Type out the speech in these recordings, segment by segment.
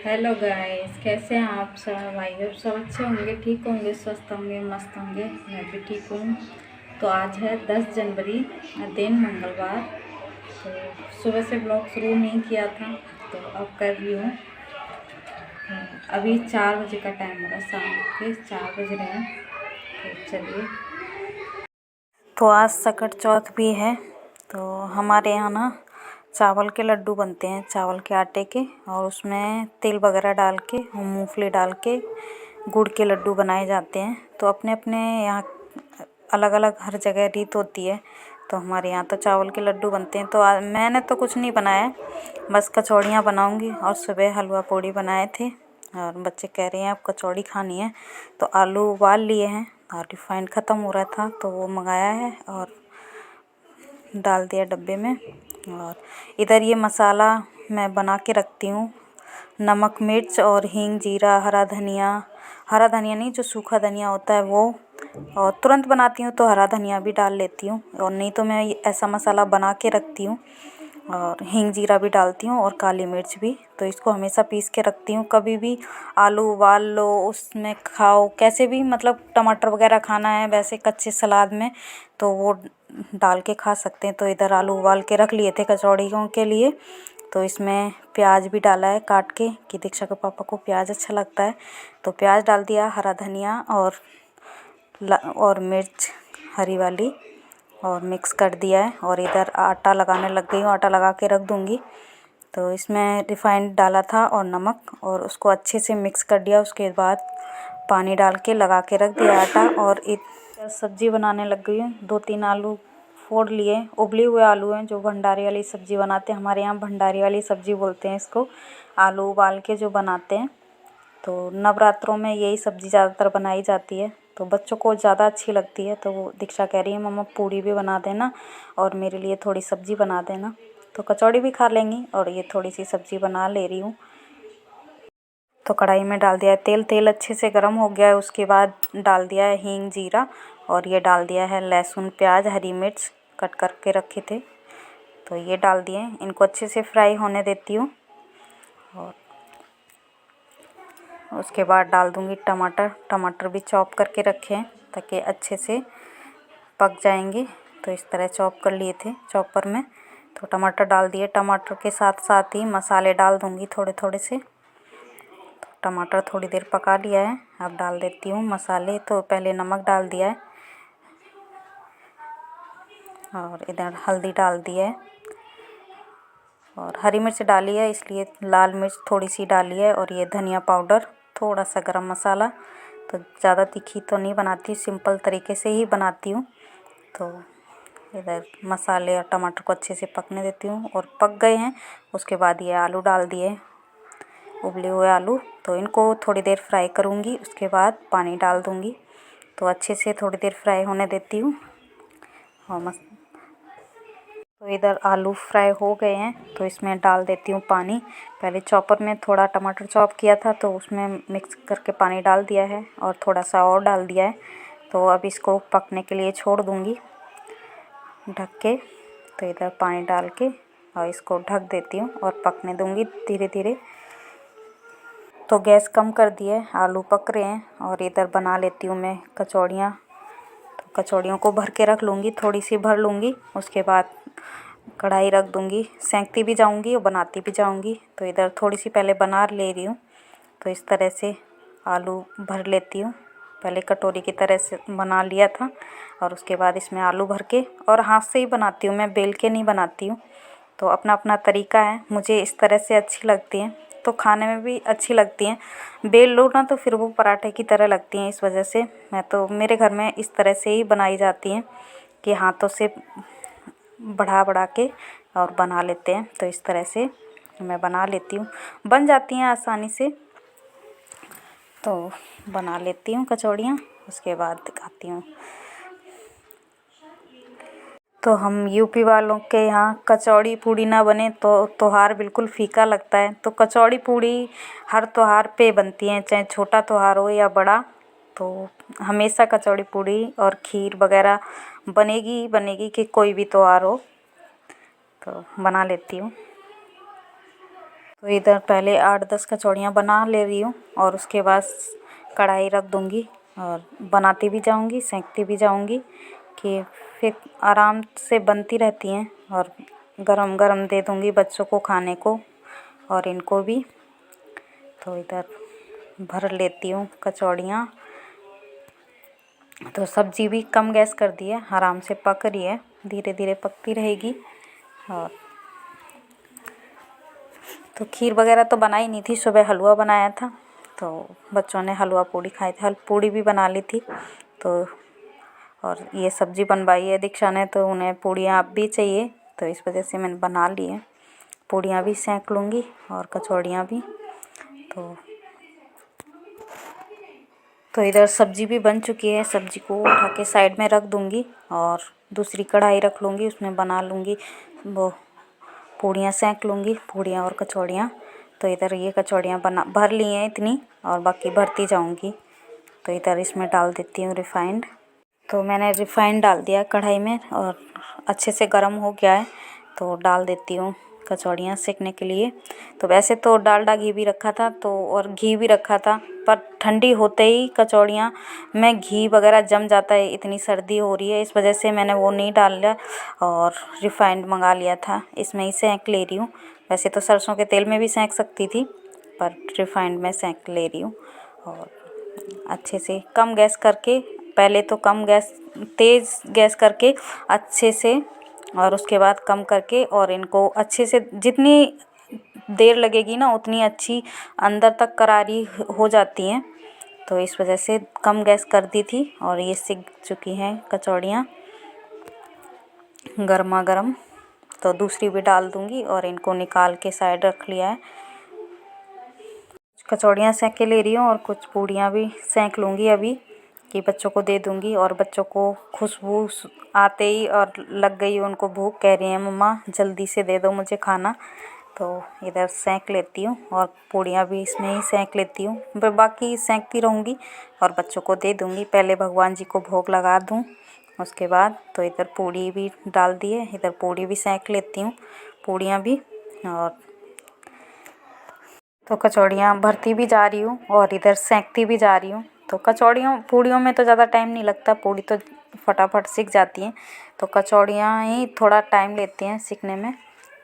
Hello guys, कैसे हैं आप सब? भाई होप सब अच्छे होंगे, ठीक होंगे, स्वस्थ होंगे, मस्त होंगे। मैं भी ठीक हूँ। तो आज है 10 जनवरी, दिन मंगलवार। तो सुबह से ब्लॉग शुरू नहीं किया था, तो अब कर रही हूँ। अभी 4 बजे का टाइम हो रहा, शाम के 4 बज रहे हैं। तो चलिए। तो आज सकट चौथ भी है। तो हमारे यहाँ ना चावल के लड्डू बनते हैं, चावल के आटे के, और उसमें तिल वगैरह डाल के और मूंगफली डाल के गुड़ के लड्डू बनाए जाते हैं। तो अपने अपने यहाँ अलग अलग हर जगह रीत होती है। तो हमारे यहाँ तो चावल के लड्डू बनते हैं। तो मैंने तो कुछ नहीं बनाया, बस कचौड़ियाँ बनाऊँगी। और सुबह हलवा पूड़ी बनाए थे और बच्चे कह रहे हैं अब कचौड़ी खानी है, तो आलू उबाल लिए हैं और रिफाइंड ख़त्म हो रहा था तो वो मंगाया है और डाल दिया डब्बे में। और इधर ये मसाला मैं बना के रखती हूँ, नमक मिर्च और हींग जीरा हरा धनिया नहीं, जो सूखा धनिया होता है वो। और तुरंत बनाती हूँ तो हरा धनिया भी डाल लेती हूँ, और नहीं तो मैं ऐसा मसाला बना के रखती हूँ। और हींग जीरा भी डालती हूँ और काली मिर्च भी। तो इसको हमेशा पीस के रखती हूँ। कभी भी आलू उबाल लो, उसमें खाओ, कैसे भी, मतलब टमाटर वगैरह खाना है वैसे कच्चे सलाद में, तो वो डाल के खा सकते हैं। तो इधर आलू उबाल के रख लिए थे कचौड़ियों के लिए। तो इसमें प्याज भी डाला है काट के, कि दीक्षा के पापा को प्याज अच्छा लगता है। तो प्याज डाल दिया, हरा धनिया और मिर्च हरी वाली, और मिक्स कर दिया है। और इधर आटा लगाने लग गई हूँ, आटा लगा के रख दूँगी। तो इसमें रिफाइंड डाला था और नमक, और उसको अच्छे से मिक्स कर दिया। उसके बाद पानी डाल के लगा के रख दिया आटा। और एक सब्ज़ी बनाने लग गई हूँ। 2-3 आलू फोड़ लिए, उबले हुए आलू हैं, जो भंडारी वाली सब्ज़ी बनाते हैं, हमारे यहाँ भंडारी वाली सब्ज़ी बोलते हैं इसको, आलू उबाल के जो बनाते हैं। तो नवरात्रों में यही सब्ज़ी ज़्यादातर बनाई जाती है, तो बच्चों को ज़्यादा अच्छी लगती है। तो वो दीक्षा कह रही है मम्मा पूड़ी भी बना देना और मेरे लिए थोड़ी सब्ज़ी बना देना। तो कचौड़ी भी खा लेंगी और ये थोड़ी सी सब्ज़ी बना ले रही हूँ। तो कढ़ाई में डाल दिया है तेल, तेल अच्छे से गर्म हो गया है। उसके बाद डाल दिया है हींग जीरा, और ये डाल दिया है लहसुन प्याज हरी मिर्च कट करके रखे थे, तो ये डाल दिए। इनको अच्छे से फ्राई होने देती हूँ। और उसके बाद डाल दूँगी टमाटर भी चॉप करके रखे हैं ताकि अच्छे से पक जाएंगे। तो इस तरह चॉप कर लिए थे चॉपर में। तो टमाटर डाल दिए, टमाटर के साथ साथ ही मसाले डाल दूँगी थोड़े थोड़े से। तो टमाटर थोड़ी देर पका लिया है, अब डाल देती हूँ मसाले। तो पहले नमक डाल दिया है, और इधर हल्दी डाल दी है, और हरी मिर्च डाली है इसलिए लाल मिर्च थोड़ी सी डाली है, और ये धनिया पाउडर, थोड़ा सा गरम मसाला। तो ज़्यादा तीखी तो नहीं बनाती, सिंपल तरीके से ही बनाती हूँ। तो इधर मसाले और टमाटर को अच्छे से पकने देती हूँ, और पक गए हैं। उसके बाद ये आलू डाल दिए, उबले हुए आलू। तो इनको थोड़ी देर फ्राई करूँगी, उसके बाद पानी डाल दूँगी। तो अच्छे से थोड़ी देर फ्राई होने देती हूँ। और तो इधर आलू फ्राई हो गए हैं, तो इसमें डाल देती हूँ पानी। पहले चॉपर में थोड़ा टमाटर चॉप किया था, तो उसमें मिक्स करके पानी डाल दिया है, और थोड़ा सा और डाल दिया है। तो अब इसको पकने के लिए छोड़ दूँगी ढक के। तो इधर पानी डाल के और इसको ढक देती हूँ और पकने दूँगी धीरे धीरे। तो गैस कम कर दिए, आलू पक रहे हैं। और इधर बना लेती हूँ मैं कचौड़ियाँ। तो कचौड़ियों को भर के रख लूँगी, थोड़ी सी भर लूँगी। उसके बाद कढ़ाई रख दूँगी, सेंकती भी जाऊँगी और बनाती भी जाऊँगी। तो इधर थोड़ी सी पहले बना ले रही हूँ। तो इस तरह से आलू भर लेती हूँ, पहले कटोरी की तरह से बना लिया था, और उसके बाद इसमें आलू भर के, और हाथ से ही बनाती हूँ मैं, बेल के नहीं बनाती हूँ। तो अपना अपना तरीका है, मुझे इस तरह से अच्छी लगती हैं, तो खाने में भी अच्छी लगती हैं। बेल लो ना तो फिर वो पराठे की तरह लगती हैं, इस वजह से मेरे घर में इस तरह से ही बनाई जाती हैं कि हाथों से बढ़ा बढ़ा के और बना लेते हैं। तो इस तरह से मैं बना लेती हूँ, बन जाती हैं आसानी से। तो बना लेती हूँ कचौड़ियाँ, उसके बाद दिखाती हूँ। तो हम यूपी वालों के यहाँ कचौड़ी पूड़ी ना बने तो त्योहार बिल्कुल फीका लगता है। तो कचौड़ी पूड़ी हर त्योहार पे बनती हैं, चाहे छोटा त्योहार हो या बड़ा। तो हमेशा कचौड़ी पूड़ी और खीर वगैरह बनेगी ही बनेगी, कि कोई भी त्योहार हो। तो बना लेती हूँ। तो इधर पहले 8-10 कचौड़ियाँ बना ले रही हूँ और उसके बाद कढ़ाई रख दूँगी और बनाती भी जाऊँगी, सेंकती भी जाऊँगी कि फिर आराम से बनती रहती हैं और गरम गरम दे दूँगी बच्चों को खाने को और इनको भी। तो इधर भर लेती हूँ कचौड़ियाँ। तो सब्ज़ी भी कम गैस कर दी है, आराम से पक रही है, धीरे धीरे पकती रहेगी। और तो खीर वगैरह तो बनाई नहीं थी, सुबह हलवा बनाया था तो बच्चों ने हलवा पूड़ी खाई थी, पूड़ी भी बना ली थी। तो और ये सब्ज़ी बनवाई है दीक्षा ने, तो उन्हें पूड़ियाँ अब भी चाहिए, तो इस वजह से मैंने बना ली है। पूड़ियाँ भी सेंक लूँगी और कचौड़ियाँ भी। तो इधर सब्ज़ी भी बन चुकी है, सब्ज़ी को उठा के साइड में रख दूँगी और दूसरी कढ़ाई रख लूँगी, उसमें बना लूँगी वो पूड़ियाँ, सेंक लूँगी पूड़ियाँ और कचौड़ियाँ। तो इधर ये कचौड़ियाँ बना भर ली हैं इतनी और बाकी भरती जाऊँगी। तो इधर इसमें डाल देती हूँ रिफ़ाइंड। तो मैंने रिफ़ाइंड डाल दिया कढ़ाई में और अच्छे से गर्म हो गया है, तो डाल देती हूँ कचौड़ियाँ सेकने के लिए। तो वैसे तो डालडा घी भी रखा था तो और घी भी रखा था, पर ठंडी होते ही कचौड़ियाँ में घी वगैरह जम जाता है, इतनी सर्दी हो रही है, इस वजह से मैंने वो नहीं डाल लिया और रिफ़ाइंड मंगा लिया था। इसमें ही सेंक ले रही हूँ। वैसे तो सरसों के तेल में भी सेंक सकती थी, पर रिफ़ाइंड में सेंक ले रही हूँ। और अच्छे से कम गैस करके, पहले तो कम गैस, तेज़ गैस करके अच्छे से, और उसके बाद कम करके, और इनको अच्छे से जितनी देर लगेगी ना उतनी अच्छी अंदर तक करारी हो जाती हैं। तो इस वजह से कम गैस कर दी थी और ये सिक चुकी हैं कचौड़ियाँ गर्मा गर्म। तो दूसरी भी डाल दूँगी और इनको निकाल के साइड रख लिया है। कचौड़ियाँ सेंक के ले रही हूँ और कुछ पूड़ियाँ भी सेंक लूँगी अभी, कि बच्चों को दे दूँगी। और बच्चों को खुशबू आते ही और लग गई उनको भूख, कह रही हैं मम्मा जल्दी से दे दो मुझे खाना। तो इधर सेंक लेती हूँ और पूड़ियाँ भी इसमें ही सेंक लेती हूँ, फिर बाकी सेंकती रहूँगी और बच्चों को दे दूँगी। पहले भगवान जी को भोग लगा दूँ उसके बाद। तो इधर पूड़ी भी डाल दी है, इधर पूड़ी भी सेंक लेती हूँ, पूड़ियाँ भी। और तो कचौड़ियाँ भरती भी जा रही हूँ और इधर सेंकती भी जा रही हूँ। तो पूड़ियों में तो ज़्यादा टाइम नहीं लगता, पूड़ी तो फटाफट सिक जाती हैं। तो कचौड़ियाँ ही थोड़ा टाइम लेती हैं सिकने में,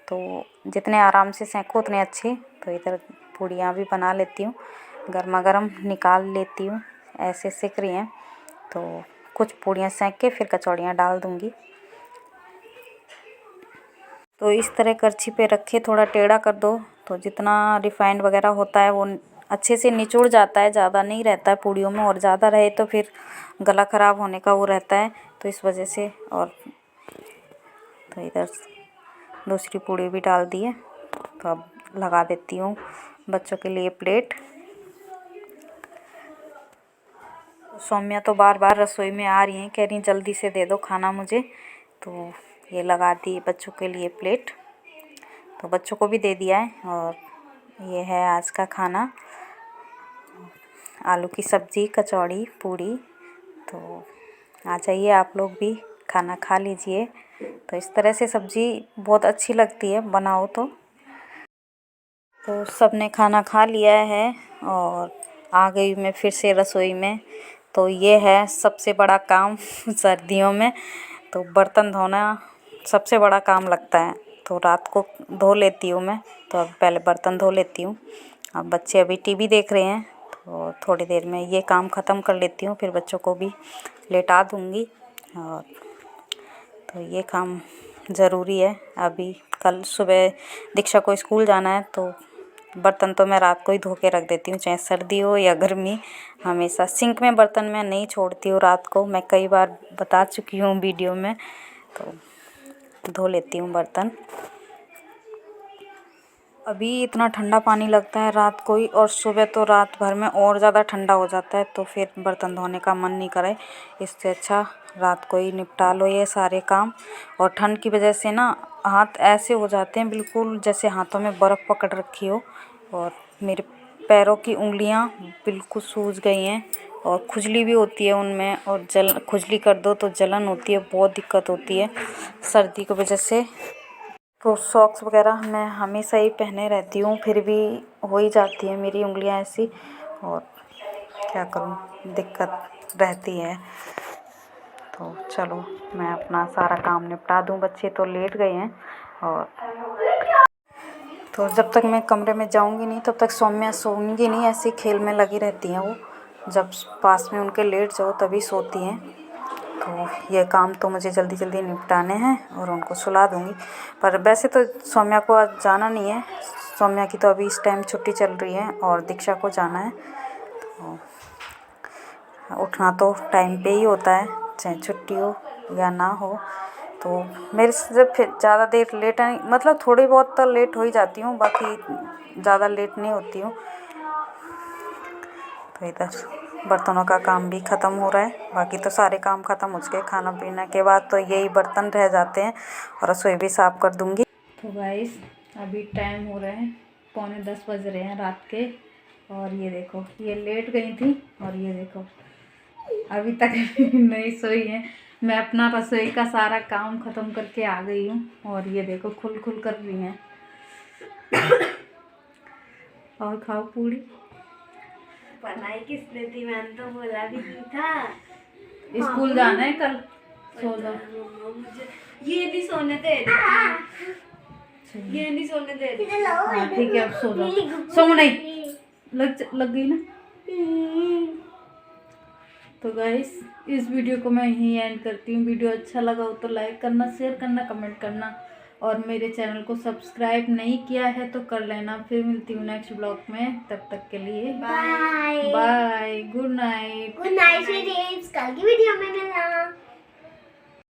तो जितने आराम से सेंको उतने अच्छे। तो इधर पूड़ियाँ भी बना लेती हूँ, गर्मा गर्म निकाल लेती हूँ, ऐसे सिक रही हैं। तो कुछ पूड़ियाँ सेंक के फिर कचौड़ियाँ डाल दूँगी। तो इस तरह करछी पे रखे थोड़ा टेढ़ा कर दो, तो जितना रिफ़ाइंड वगैरह होता है वो अच्छे से निचुड़ जाता है, ज़्यादा नहीं रहता है पूड़ियों में, और ज़्यादा रहे तो फिर गला ख़राब होने का वो रहता है, तो इस वजह से। और तो इधर दूसरी पूड़ी भी डाल दी है। तो अब लगा देती हूँ बच्चों के लिए प्लेट। सौम्या तो बार बार रसोई में आ रही हैं, कह रही जल्दी से दे दो खाना मुझे। तो ये लगा दी बच्चों के लिए प्लेट, तो बच्चों को भी दे दिया है। और ये है आज का खाना, आलू की सब्ज़ी, कचौड़ी, पूड़ी। तो आ जाइए आप लोग भी खाना खा लीजिए। तो इस तरह से सब्ज़ी बहुत अच्छी लगती है बनाओ तो सब ने खाना खा लिया है और आ गई मैं फिर से रसोई में। तो ये है सबसे बड़ा काम सर्दियों में, तो बर्तन धोना सबसे बड़ा काम लगता है। तो रात को धो लेती हूँ मैं, तो अब पहले बर्तन धो लेती हूँ। अब बच्चे अभी टीवी देख रहे हैं, तो थोड़ी देर में ये काम ख़त्म कर लेती हूँ, फिर बच्चों को भी लेटा दूँगी। और तो ये काम ज़रूरी है। अभी कल सुबह दीक्षा को स्कूल जाना है, तो बर्तन तो मैं रात को ही धो के रख देती हूँ, चाहे सर्दी हो या गर्मी। हमेशा सिंक में बर्तन मैं नहीं छोड़ती हूँ रात को, मैं कई बार बता चुकी हूँ वीडियो में। तो धो लेती हूँ बर्तन। अभी इतना ठंडा पानी लगता है रात को ही, और सुबह तो रात भर में और ज़्यादा ठंडा हो जाता है, तो फिर बर्तन धोने का मन नहीं करे। इससे अच्छा रात को ही निपटा लो ये सारे काम। और ठंड की वजह से ना हाथ ऐसे हो जाते हैं बिल्कुल जैसे हाथों में बर्फ़ पकड़ रखी हो, और मेरे पैरों की उंगलियां बिल्कुल सूज गई हैं और खुजली भी होती है उनमें, और खुजली कर दो तो जलन होती है, बहुत दिक्कत होती है सर्दी की वजह से। तो सॉक्स वगैरह मैं हमेशा ही पहने रहती हूँ, फिर भी हो ही जाती है मेरी उंगलियां ऐसी, और क्या करूँ, दिक्कत रहती है। तो चलो मैं अपना सारा काम निपटा दूँ, बच्चे तो लेट गए हैं। और तो जब तक मैं कमरे में जाऊंगी नहीं तब तक सौम्या सोएंगी नहीं, ऐसी खेल में लगी रहती हैं वो। जब पास में उनके लेट जाओ तभी सोती हैं। तो ये काम तो मुझे जल्दी जल्दी निपटाने हैं और उनको सुला दूंगी। पर वैसे तो सौम्या को आज जाना नहीं है, सौम्या की तो अभी इस टाइम छुट्टी चल रही है और दीक्षा को जाना है। तो उठना तो टाइम पे ही होता है, चाहे छुट्टी हो या ना हो। तो मेरे से जब फिर ज़्यादा देर लेट नहीं, मतलब थोड़ी बहुत तो लेट हो ही जाती हूँ, बाकी ज़्यादा लेट नहीं होती हूँ। तो इधर बर्तनों का काम भी ख़त्म हो रहा है, बाकी तो सारे काम ख़त्म हो चुके। खाना पीना के बाद तो यही बर्तन रह जाते हैं और रसोई भी साफ़ कर दूँगी। तो गाइस अभी टाइम हो रहा है 9:45 बज रहे हैं रात के, और ये देखो ये लेट गई थी और ये देखो अभी तक नहीं सोई है। मैं अपना रसोई का सारा काम ख़त्म करके आ गई हूँ और ये देखो खुल कर रही हैं। और खाओ पूड़ी। पढ़ाई किसने थी, मैंने तो बोला भी नहीं था। स्कूल जाना है कल, सो जाओ। मुझे ये नहीं सोने दे ये नहीं सोने दे हाँ ठीक है, अब सो जाओ। सो नहीं लग गई ना। तो गाइस इस वीडियो को मैं यहीं एंड करती हूँ। वीडियो अच्छा लगा हो तो लाइक करना, शेयर करना, कमेंट करना, और मेरे चैनल को सब्सक्राइब नहीं किया है तो कर लेना। फिर मिलती हूँ नेक्स्ट ब्लॉग में, तब तक के लिए bye bye, good night. Good night, कल की वीडियो में मिलना।